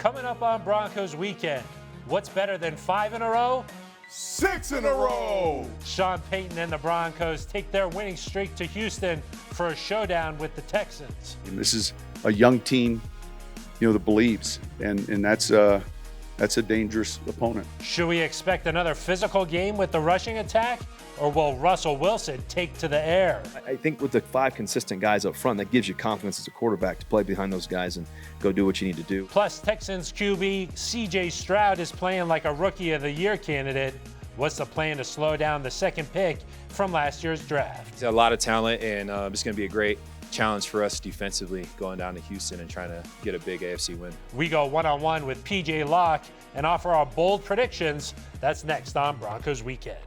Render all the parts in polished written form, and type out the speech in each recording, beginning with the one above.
Coming up on Broncos weekend, what's better than 5 in a row? 6 in a row! Sean Payton and the Broncos take their winning streak to Houston for a showdown with the Texans. And this is a young team, that believes, and that's a dangerous opponent. Should we expect another physical game with the rushing attack, or will Russell Wilson take to the air? I think with the 5 consistent guys up front, that gives you confidence as a quarterback to play behind those guys and go do what you need to do. Plus, Texans QB CJ Stroud is playing like a Rookie of the Year candidate. What's the plan to slow down the second pick from last year's draft? He's got a lot of talent, and it's going to be a great challenge for us defensively going down to Houston and trying to get a big AFC win. We go one-on-one with PJ Locke and offer our bold predictions. That's next on Broncos Weekend.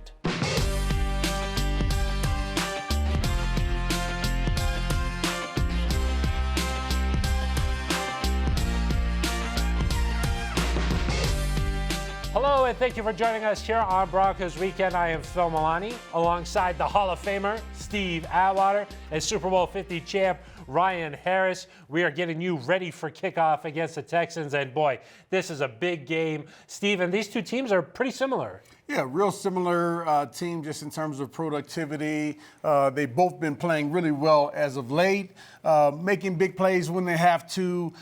Hello, and thank you for joining us here on Broncos Weekend. I am Phil Milani, alongside the Hall of Famer, Steve Atwater, and Super Bowl 50 champ, Ryan Harris. We are getting you ready for kickoff against the Texans, and boy, this is a big game. Steve, and these two teams are pretty similar. Yeah, real similar team just in terms of productivity. They've both been playing really well as of late, making big plays when they have to.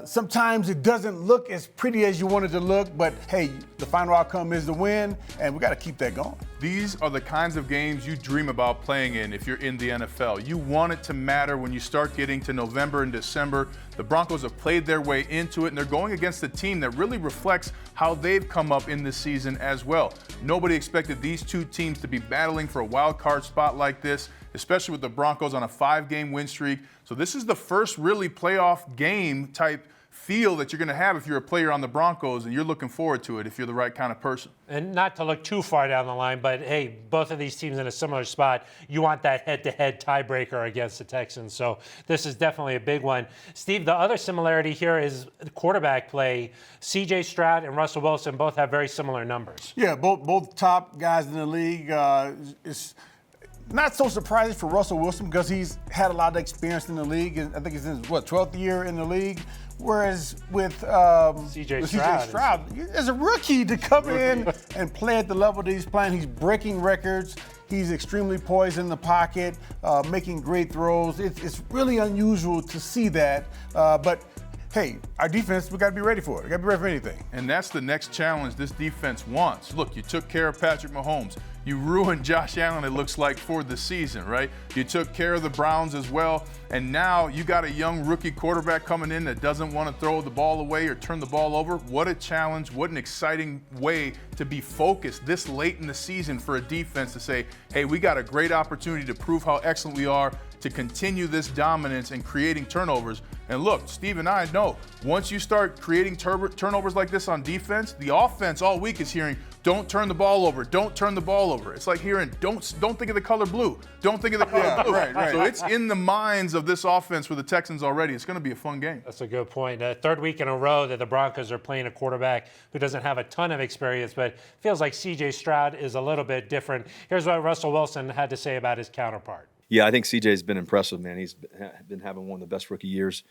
Sometimes it doesn't look as pretty as you want it to look, but hey, the final outcome is the win, and we got to keep that going. These are the kinds of games you dream about playing in if you're in the NFL. You want it to matter when you start getting to November and December. The Broncos have played their way into it, and they're going against a team that really reflects how they've come up in this season as well. Nobody expected these two teams to be battling for a wild card spot like this, especially with the Broncos on a 5-game win streak. So this is the first really playoff game type feel that you're going to have if you're a player on the Broncos, and you're looking forward to it if you're the right kind of person. And not to look too far down the line, but hey, both of these teams in a similar spot. You want that head-to-head tiebreaker against the Texans, so this is definitely a big one. Steve, the other similarity here is quarterback play. CJ Stroud and Russell Wilson both have very similar numbers. Yeah, both top guys in the league. It's not so surprising for Russell Wilson because he's had a lot of experience in the league. I think he's in his, 12th year in the league. Whereas with CJ Stroud, as a rookie to come in and play at the level that he's playing, he's breaking records. He's extremely poised in the pocket, making great throws. It's really unusual to see that. But hey, our defense, we got to be ready for it. We got to be ready for anything. And that's the next challenge this defense wants. Look, you took care of Patrick Mahomes. You ruined Josh Allen, it looks like, for the season, right? You took care of the Browns as well. And now you got a young rookie quarterback coming in that doesn't want to throw the ball away or turn the ball over. What a challenge. What an exciting way to be focused this late in the season for a defense to say, hey, we got a great opportunity to prove how excellent we are, to continue this dominance and creating turnovers. And look, Steve and I know, once you start creating turnovers like this on defense, the offense all week is hearing, don't turn the ball over, don't turn the ball over. It's like hearing, don't think of the color blue, don't think of the color blue. Right. So it's in the minds of this offense for the Texans already. It's going to be a fun game. That's a good point. Third week in a row that the Broncos are playing a quarterback who doesn't have a ton of experience, but feels like CJ Stroud is a little bit different. Here's what Russell Wilson had to say about his counterpart. Yeah, I think CJ's been impressive, man. He's been having one of the best rookie years,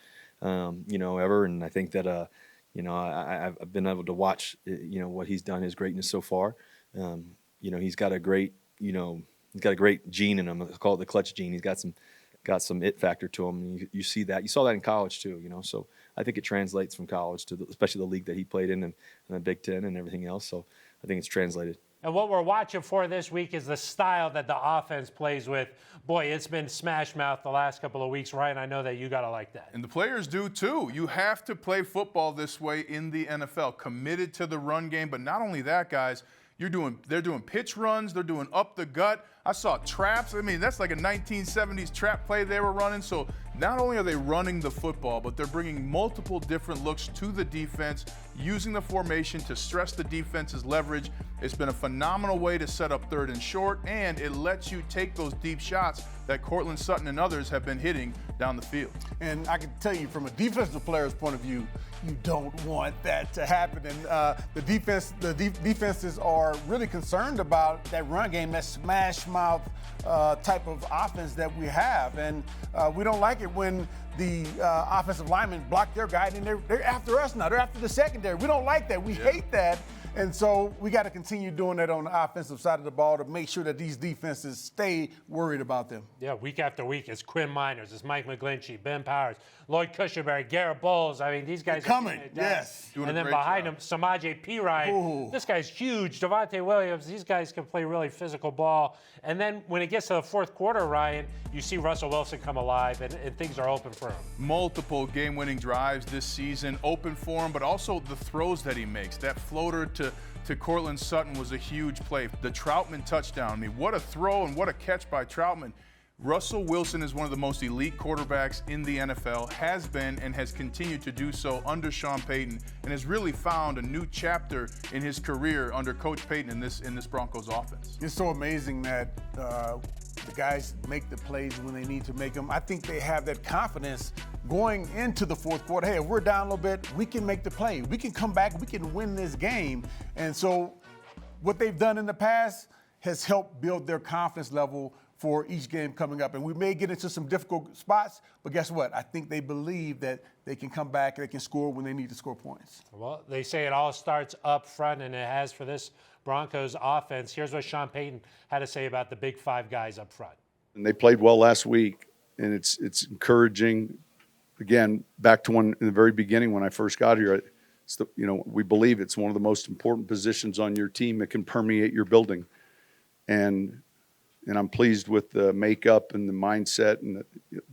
ever. And I think that, I've been able to watch, what he's done, his greatness so far. He's got a great, gene in him. It's called the clutch gene. He's got some it factor to him. You see that. You saw that in college too, So I think it translates from college to especially the league that he played in and the Big Ten and everything else. So I think it's translated. And what we're watching for this week is the style that the offense plays with. Boy, it's been smash mouth the last couple of weeks, Ryan. I know that you got to like that. And the players do too. You have to play football this way in the NFL, committed to the run game. But not only that, guys, they're doing pitch runs, they're doing up the gut. I saw traps. I mean, that's like a 1970s trap play they were running. So not only are they running the football, but they're bringing multiple different looks to the defense, using the formation to stress the defense's leverage. It's been a phenomenal way to set up third and short, and it lets you take those deep shots that Courtland Sutton and others have been hitting down the field. And I can tell you from a defensive player's point of view, you don't want that to happen. And the defenses are really concerned about that run game, that smash smash-mouth type of offense that we have. And we don't like it when the offensive linemen block their guy, and they're after us now. They're after the secondary. We don't like that. We hate that. And so we got to continue doing that on the offensive side of the ball to make sure that these defenses stay worried about them. Yeah, week after week, it's Quinn Miners, it's Mike McGlinchey, Ben Powers, Lloyd Cushenberry, Garrett Bowles. I mean, these guys are coming. Yes. And then behind them, Samaje Perine. This guy's huge. Devontae Williams. These guys can play really physical ball. And then when it gets to the fourth quarter, Ryan, you see Russell Wilson come alive, and things are open for him. Multiple game-winning drives this season, open for him, but also the throws that he makes. That floater to Cortland Sutton was a huge play. The Troutman touchdown. I mean, what a throw and what a catch by Troutman. Russell Wilson is one of the most elite quarterbacks in the NFL, has been and has continued to do so under Sean Payton, and has really found a new chapter in his career under Coach Payton in this Broncos offense. It's so amazing that the guys make the plays when they need to make them. I think they have that confidence going into the fourth quarter. Hey, if we're down a little bit, we can make the play. We can come back. We can win this game. And so what they've done in the past has helped build their confidence level for each game coming up. And we may get into some difficult spots, but guess what? I think they believe that they can come back and they can score when they need to score points. Well, they say it all starts up front, and it has for this Broncos offense. Here's what Sean Payton had to say about the big five guys up front. And they played well last week, and it's encouraging. Again, back to one in the very beginning when I first got here, we believe it's one of the most important positions on your team that can permeate your building. And I'm pleased with the makeup and the mindset and the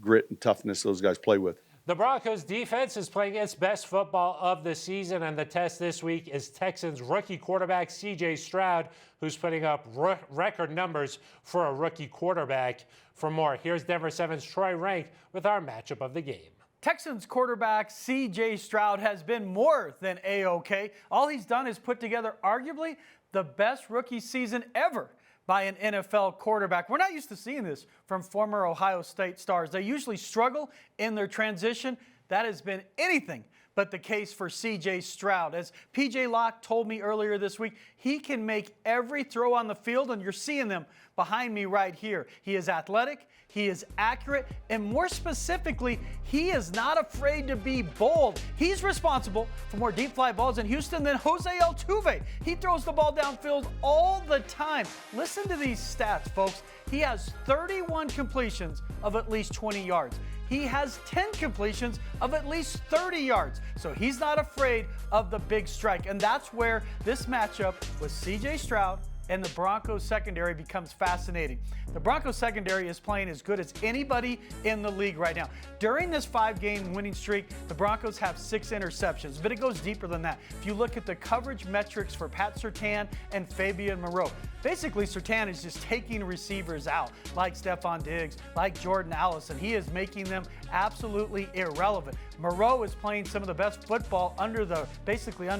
grit and toughness those guys play with. The Broncos defense is playing its best football of the season, and the test this week is Texans rookie quarterback C.J. Stroud, who's putting up record numbers for a rookie quarterback. For more, here's Denver 7's Troy Rank with our matchup of the game. Texans quarterback C.J. Stroud has been more than A-OK. All he's done is put together arguably the best rookie season ever by an NFL quarterback. We're not used to seeing this from former Ohio State stars. They usually struggle in their transition. That has been anything but the case for C.J. Stroud. As P.J. Locke told me earlier this week, he can make every throw on the field, and you're seeing them behind me right here. He is athletic, he is accurate, and more specifically, he is not afraid to be bold. He's responsible for more deep fly balls in Houston than Jose Altuve. He throws the ball downfield all the time. Listen to these stats, folks. He has 31 completions of at least 20 yards. He has 10 completions of at least 30 yards. So he's not afraid of the big strike. And that's where this matchup with C.J. Stroud and the Broncos secondary becomes fascinating. The Broncos secondary is playing as good as anybody in the league right now. During this 5-game winning streak, the Broncos have 6 interceptions, but it goes deeper than that. If you look at the coverage metrics for Pat Surtain and Fabian Moreau, basically Surtain is just taking receivers out, like Stephon Diggs, like Jordan Allison. He is making them absolutely irrelevant. Moreau is playing some of the best football under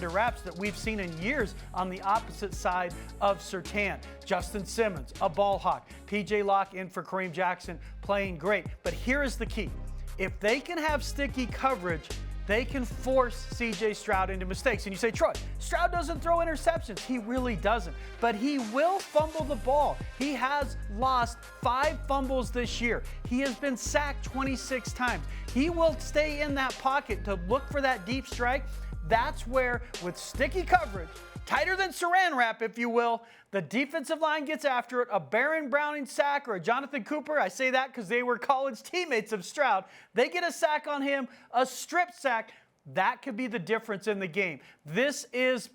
wraps that we've seen in years on the opposite side of Surtain. Justin Simmons, a ball hawk. P.J. Locke in for Kareem Jackson, playing great. But here is the key. If they can have sticky coverage, they can force C.J. Stroud into mistakes. And you say, Troy, Stroud doesn't throw interceptions. He really doesn't. But he will fumble the ball. He has lost 5 fumbles this year. He has been sacked 26 times. He will stay in that pocket to look for that deep strike. That's where, with sticky coverage, tighter than saran wrap, if you will, the defensive line gets after it. A Baron Browning sack or a Jonathan Cooper, I say that because they were college teammates of Stroud. They get a sack on him, a strip sack. That could be the difference in the game. This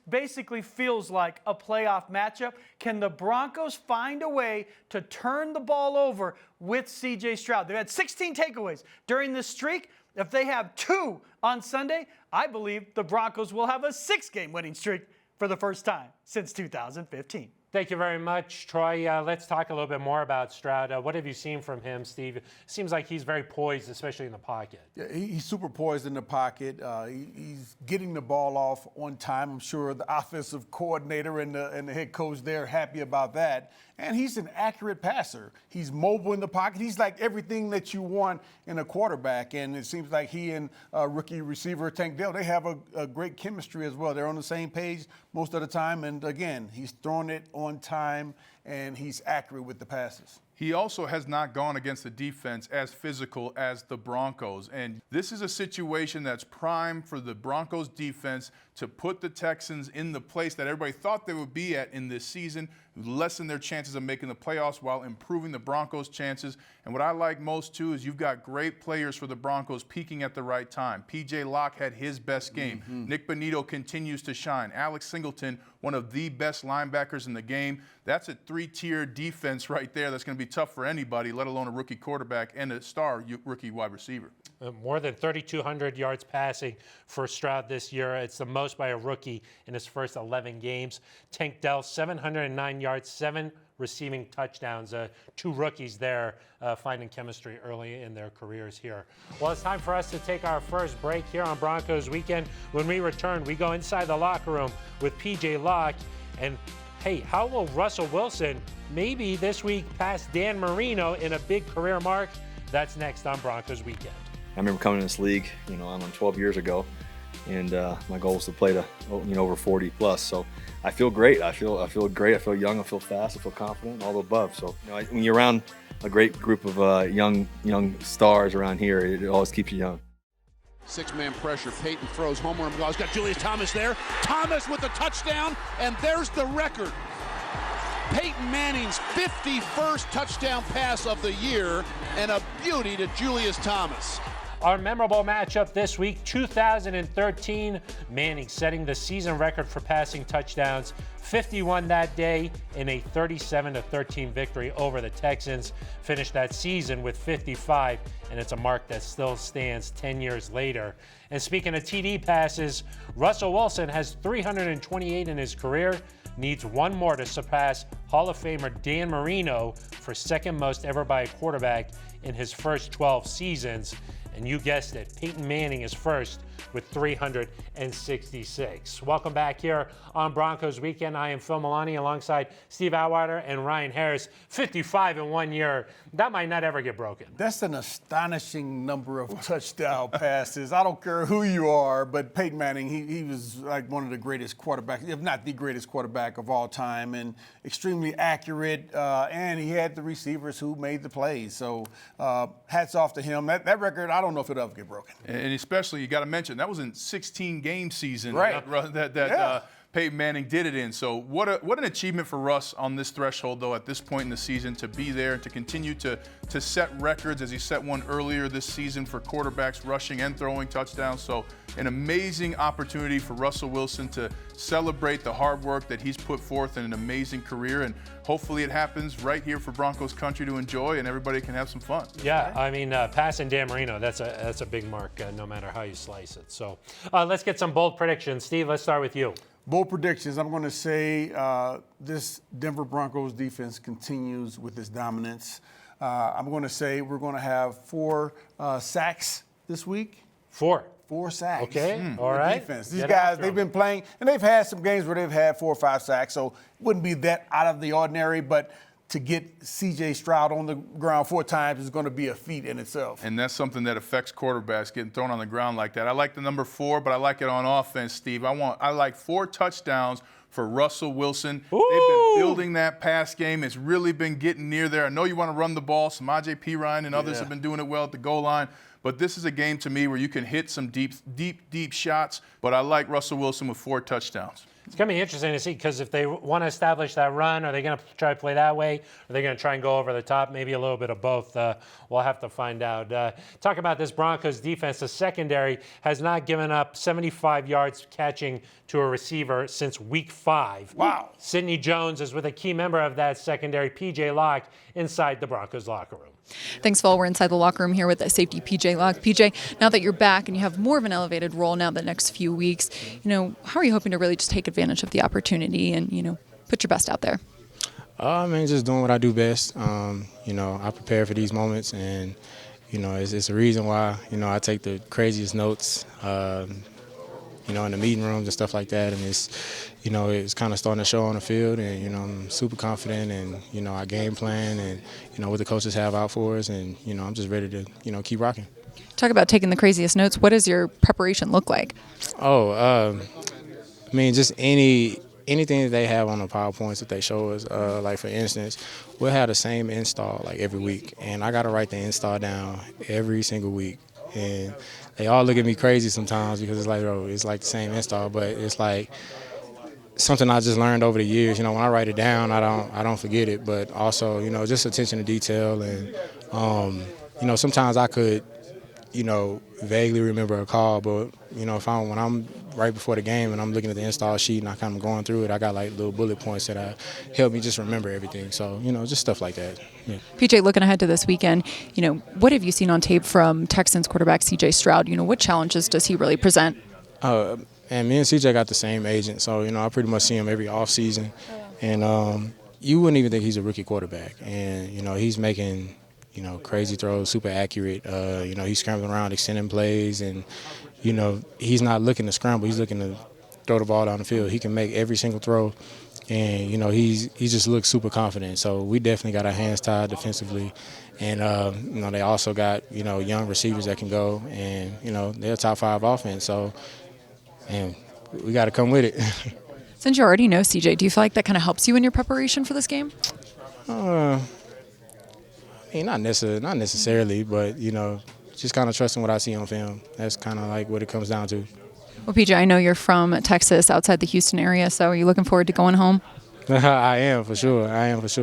basically feels like a playoff matchup. Can the Broncos find a way to turn the ball over with C.J. Stroud? They've had 16 takeaways during this streak. If they have 2 on Sunday, I believe the Broncos will have a 6-game winning streak for the first time since 2015. Thank you very much, Troy. Let's talk a little bit more about Stroud. What have you seen from him, Steve? It seems like he's very poised, especially in the pocket. Yeah, he's super poised in the pocket. He's getting the ball off on time. I'm sure the offensive coordinator and the head coach there are happy about that. And he's an accurate passer. He's mobile in the pocket. He's like everything that you want in a quarterback. And it seems like he and rookie receiver Tank Dell, they have a great chemistry as well. They're on the same page most of the time. And again, he's throwing it on on time, and he's accurate with the passes. He also has not gone against the defense as physical as the Broncos. And this is a situation that's prime for the Broncos defense to put the Texans in the place that everybody thought they would be at in this season, lessen their chances of making the playoffs while improving the Broncos' chances. And what I like most, too, is you've got great players for the Broncos peaking at the right time. P.J. Locke had his best game. Nick Bonito continues to shine. Alex Singleton, one of the best linebackers in the game. That's a three-tier defense right there that's going to be tough for anybody, let alone a rookie quarterback and a star rookie wide receiver. More than 3,200 yards passing for Stroud this year. It's the most by a rookie in his first 11 games. Tank Dell, 709 yards, 7 receiving touchdowns. 2 rookies there finding chemistry early in their careers here. Well, it's time for us to take our first break here on Broncos Weekend. When we return, we go inside the locker room with P.J. Locke. And, hey, how will Russell Wilson maybe this week pass Dan Marino in a big career mark? That's next on Broncos Weekend. I remember coming in this league, I don't know, 12 years ago, and my goal was to play to, over 40 plus. So I feel great. I feel great. I feel young. I feel fast. I feel confident. All the above. So when you're around a great group of young stars around here, it always keeps you young. 6-man pressure. Peyton throws homer and goes. Got Julius Thomas there. Thomas with the touchdown, and there's the record. Peyton Manning's 51st touchdown pass of the year, and a beauty to Julius Thomas. Our memorable matchup this week, 2013, Manning setting the season record for passing touchdowns, 51 that day in a 37-13 victory over the Texans. Finished that season with 55, and it's a mark that still stands 10 years later. And speaking of TD passes, Russell Wilson has 328 in his career, needs one more to surpass Hall of Famer Dan Marino for second most ever by a quarterback in his first 12 seasons. And you guessed it, Peyton Manning is first with 366. Welcome back here on Broncos Weekend. I am Phil Milani alongside Steve Atwater and Ryan Harris. 55 in 1 year. That might not ever get broken. That's an astonishing number of touchdown passes. I don't care who you are, but Peyton Manning, he was like one of the greatest quarterbacks, if not the greatest quarterback of all time, and extremely accurate, and he had the receivers who made the plays. So hats off to him. That record, I don't know if it'll ever get broken. And especially, you got to mention, that was in 16-game season right. that Peyton Manning did it in. So what an achievement for Russ on this threshold, though, at this point in the season, to be there and to continue to set records, as he set one earlier this season for quarterbacks rushing and throwing touchdowns. So an amazing opportunity for Russell Wilson to celebrate the hard work that he's put forth in an amazing career. And hopefully it happens right here for Broncos country to enjoy, and everybody can have some fun. Yeah, I mean, passing Dan Marino, that's a big mark, no matter how you slice it. So let's get some bold predictions. Steve, let's start with you. Bold predictions. I'm going to say this Denver Broncos defense continues with its dominance. I'm going to say we're going to have 4 sacks this week. 4 sacks. Okay, all right. Defense. These guys, they've been playing, and they've had some games where they've had 4 or 5 sacks, so it wouldn't be that out of the ordinary, but to get C.J. Stroud on the ground 4 times is going to be a feat in itself. And that's something that affects quarterbacks, getting thrown on the ground like that. I like the number 4, but I like it on offense, Steve. I like 4 touchdowns for Russell Wilson. Ooh. They've been building that pass game. It's really been getting near there. I know you want to run the ball. Samaje Perine and others have been doing it well at the goal line. But this is a game to me where you can hit some deep shots. But I like Russell Wilson with 4 touchdowns. It's going to be interesting to see, because if they want to establish that run, are they going to try to play that way? Are they going to try and go over the top? Maybe a little bit of both. We'll have to find out. Talk about this Broncos defense. The secondary has not given up 75 yards catching to a receiver since week 5. Wow. Sidney Jones is with a key member of that secondary, P.J. Locke, inside the Broncos locker room. Thanks, Phil. We're inside the locker room here with the safety P.J. Locke. P.J., now that you're back and you have more of an elevated role now the next few weeks, how are you hoping to really just take advantage of the opportunity and, put your best out there? Just doing what I do best. I prepare for these moments, and, it's a reason why, I take the craziest notes, in the meeting rooms and stuff like that. And it's kind of starting to show on the field, and, I'm super confident, and, our game plan and, what the coaches have out for us. And, I'm just ready to, keep rocking. Talk about taking the craziest notes. What does your preparation look like? Just any anything that they have on the PowerPoints that they show us, like for instance, we'll have the same install like every week, and I got to write the install down every single week. And they all look at me crazy sometimes because it's like, oh, it's like the same install, but it's like something I just learned over the years. When I write it down, I don't forget it, but also, just attention to detail. And, sometimes I could, vaguely remember a call, but, when I'm right before the game and I'm looking at the install sheet and I kind of going through it, I got like little bullet points that help me just remember everything. So, just stuff like that. Yeah. PJ, looking ahead to this weekend, what have you seen on tape from Texans quarterback CJ Stroud? What challenges does he really present? And me and CJ got the same agent, so, I pretty much see him every offseason. And you wouldn't even think he's a rookie quarterback. And, he's making, crazy throws, super accurate. He's scrambling around, extending plays, and, he's not looking to scramble. He's looking to throw the ball down the field. He can make every single throw, and, he just looks super confident. So we definitely got our hands tied defensively. And, they also got, young receivers that can go, and, they're a top 5 offense. So, and we got to come with it. Since you already know CJ, do you feel like that kind of helps you in your preparation for this game? Not necessarily, but, just kind of trusting what I see on film. That's kind of like what it comes down to. Well, PJ, I know you're from Texas, outside the Houston area, so are you looking forward to going home? I am for sure.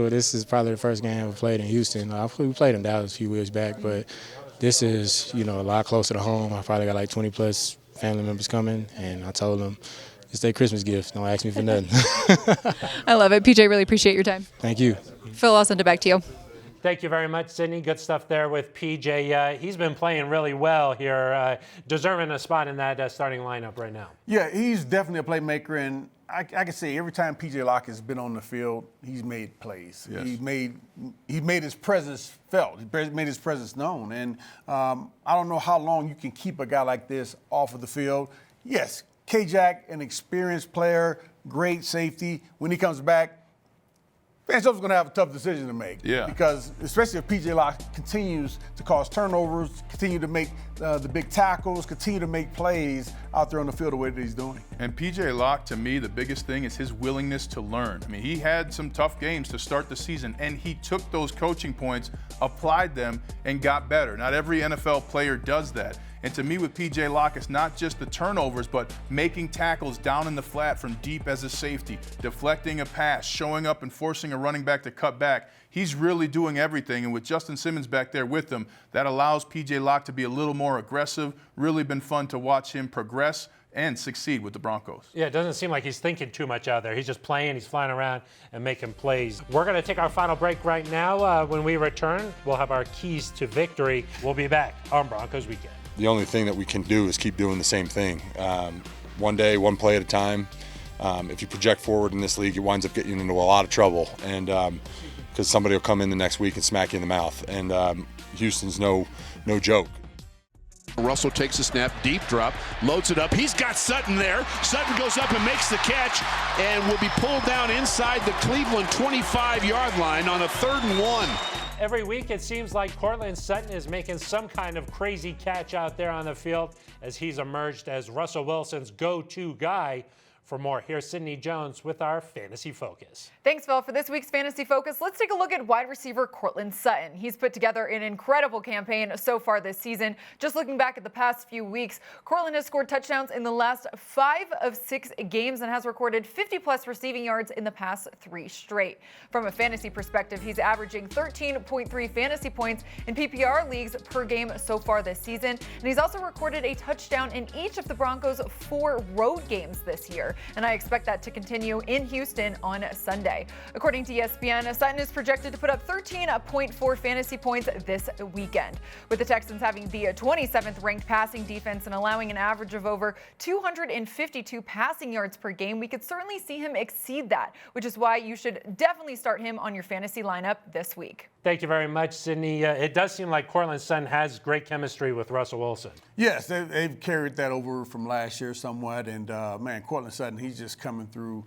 This is probably the first game I've played in Houston. We played in Dallas a few years back, but this is, a lot closer to home. I probably got like 20-plus family members coming, and I told them it's their Christmas gift. Don't ask me for nothing. I love it. PJ, really appreciate your time. Thank you. Phil, I'll send it back to you. Thank you very much, Sydney. Good stuff there with PJ. He's been playing really well here, deserving a spot in that starting lineup right now. Yeah, he's definitely a playmaker, and I can say every time PJ Locke has been on the field, he's made plays. Yes. He made his presence felt. He made his presence known. And I don't know how long you can keep a guy like this off of the field. Yes, K-Jack, an experienced player, great safety. When he comes back, Vance Joseph's going to have a tough decision to make. Yeah. Because especially if PJ Locke continues to cause turnovers, continue to make the big tackles, continue to make plays out there on the field the way that he's doing. And PJ Locke, to me, the biggest thing is his willingness to learn. I mean, he had some tough games to start the season, and he took those coaching points, applied them, and got better. Not every NFL player does that. And to me, with PJ Locke, it's not just the turnovers, but making tackles down in the flat from deep as a safety, deflecting a pass, showing up and forcing a running back to cut back. He's really doing everything. And with Justin Simmons back there with him, that allows PJ Locke to be a little more aggressive. Really been fun to watch him progress and succeed with the Broncos. Yeah, it doesn't seem like he's thinking too much out there. He's just playing, he's flying around and making plays. We're going to take our final break right now. When we return, we'll have our keys to victory. We'll be back on Broncos Weekend. The only thing that we can do is keep doing the same thing. One day, one play at a time. If you project forward in this league, it winds up getting you into a lot of trouble. And because somebody will come in the next week and smack you in the mouth. And Houston's no joke. Russell takes a snap, deep drop, loads it up. He's got Sutton there. Sutton goes up and makes the catch and will be pulled down inside the Cleveland 25-yard line on a 3rd and 1. Every week it seems like Courtland Sutton is making some kind of crazy catch out there on the field as he's emerged as Russell Wilson's go-to guy. For more, here's Sydney Jones with our Fantasy Focus. Thanks, Phil. For this week's Fantasy Focus, let's take a look at wide receiver Courtland Sutton. He's put together an incredible campaign so far this season. Just looking back at the past few weeks, Courtland has scored touchdowns in the last 5 of 6 games and has recorded 50-plus receiving yards in the past 3 straight. From a fantasy perspective, he's averaging 13.3 fantasy points in PPR leagues per game so far this season, and he's also recorded a touchdown in each of the Broncos' 4 road games this year. And I expect that to continue in Houston on Sunday. According to ESPN, Sutton is projected to put up 13.4 fantasy points this weekend. With the Texans having the 27th ranked passing defense and allowing an average of over 252 passing yards per game, we could certainly see him exceed that, which is why you should definitely start him on your fantasy lineup this week. Thank you very much, Sydney. It does seem like Courtland Sutton has great chemistry with Russell Wilson. Yes, they've carried that over from last year somewhat. And, man, Courtland Sutton, he's just coming through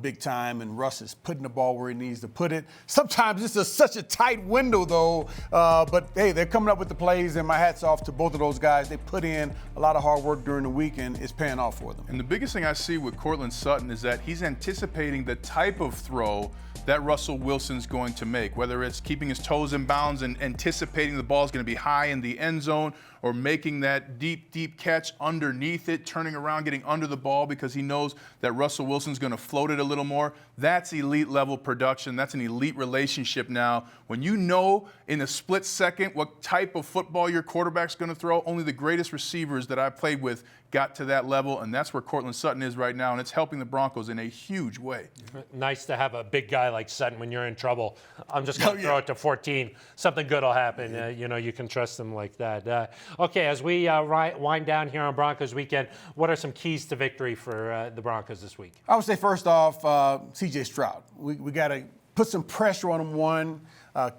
big time, and Russ is putting the ball where he needs to put it. Sometimes it's such a tight window, though. But, hey, they're coming up with the plays, and my hat's off to both of those guys. They put in a lot of hard work during the week, and it's paying off for them. And the biggest thing I see with Courtland Sutton is that he's anticipating the type of throw that Russell Wilson's going to make, whether it's keeping his toes in bounds and anticipating the ball is going to be high in the end zone, or making that deep, deep catch underneath it, turning around, getting under the ball because he knows that Russell Wilson's going to float it a little more. That's elite level production. That's an elite relationship now. When you know in a split second what type of football your quarterback's going to throw, only the greatest receivers that I've played with got to that level, and that's where Courtland Sutton is right now, and it's helping the Broncos in a huge way. Nice to have a big guy like Sutton when you're in trouble. I'm just going to throw it to 14. Something good will happen. You can trust them like that. Okay, as we wind down here on Broncos weekend, what are some keys to victory for the Broncos this week? I would say first off, C.J. Stroud. We got to put some pressure on him,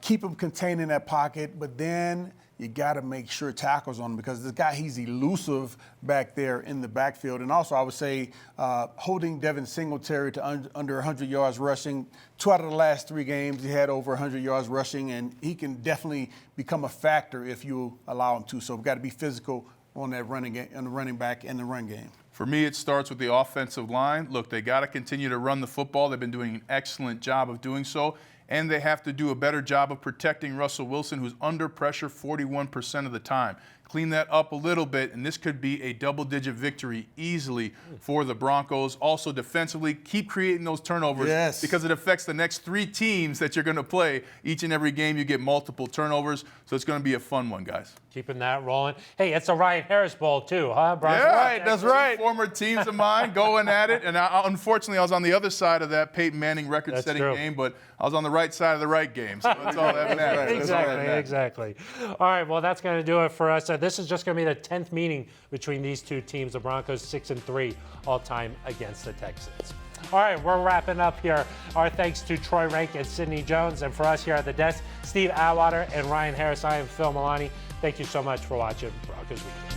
keep him contained in that pocket, but then you got to make sure tackles on him because this guy, he's elusive back there in the backfield. And also, I would say holding Devin Singletary to under 100 yards rushing. 2 out of the last 3 games, he had over 100 yards rushing, and he can definitely become a factor if you allow him to. So we've got to be physical on that running back and the run game. For me, it starts with the offensive line. Look, they got to continue to run the football. They've been doing an excellent job of doing so. And they have to do a better job of protecting Russell Wilson, who's under pressure 41% of the time. Clean that up a little bit, and this could be a double-digit victory easily for the Broncos. Also, defensively, keep creating those turnovers because it affects the next 3 teams that you're going to play. Each and every game, you get multiple turnovers, so it's going to be a fun one, guys. Keeping that rolling. Hey, it's a Ryan Harris Bowl, too, huh, Brian? Yeah, right, that's right. 2 former teams of mine going at it, and unfortunately, I was on the other side of that Peyton Manning record-setting game, but I was on the right side of the right game, so that's all that matters. Exactly. All right, well, that's going to do it for us. This is just going to be the 10th meeting between these 2 teams. The Broncos 6-3 all-time against the Texans. All right, we're wrapping up here. Our thanks to Troy Rank and Sidney Jones, and for us here at the desk, Steve Atwater and Ryan Harris. I am Phil Milani. Thank you so much for watching Broncos Weekend.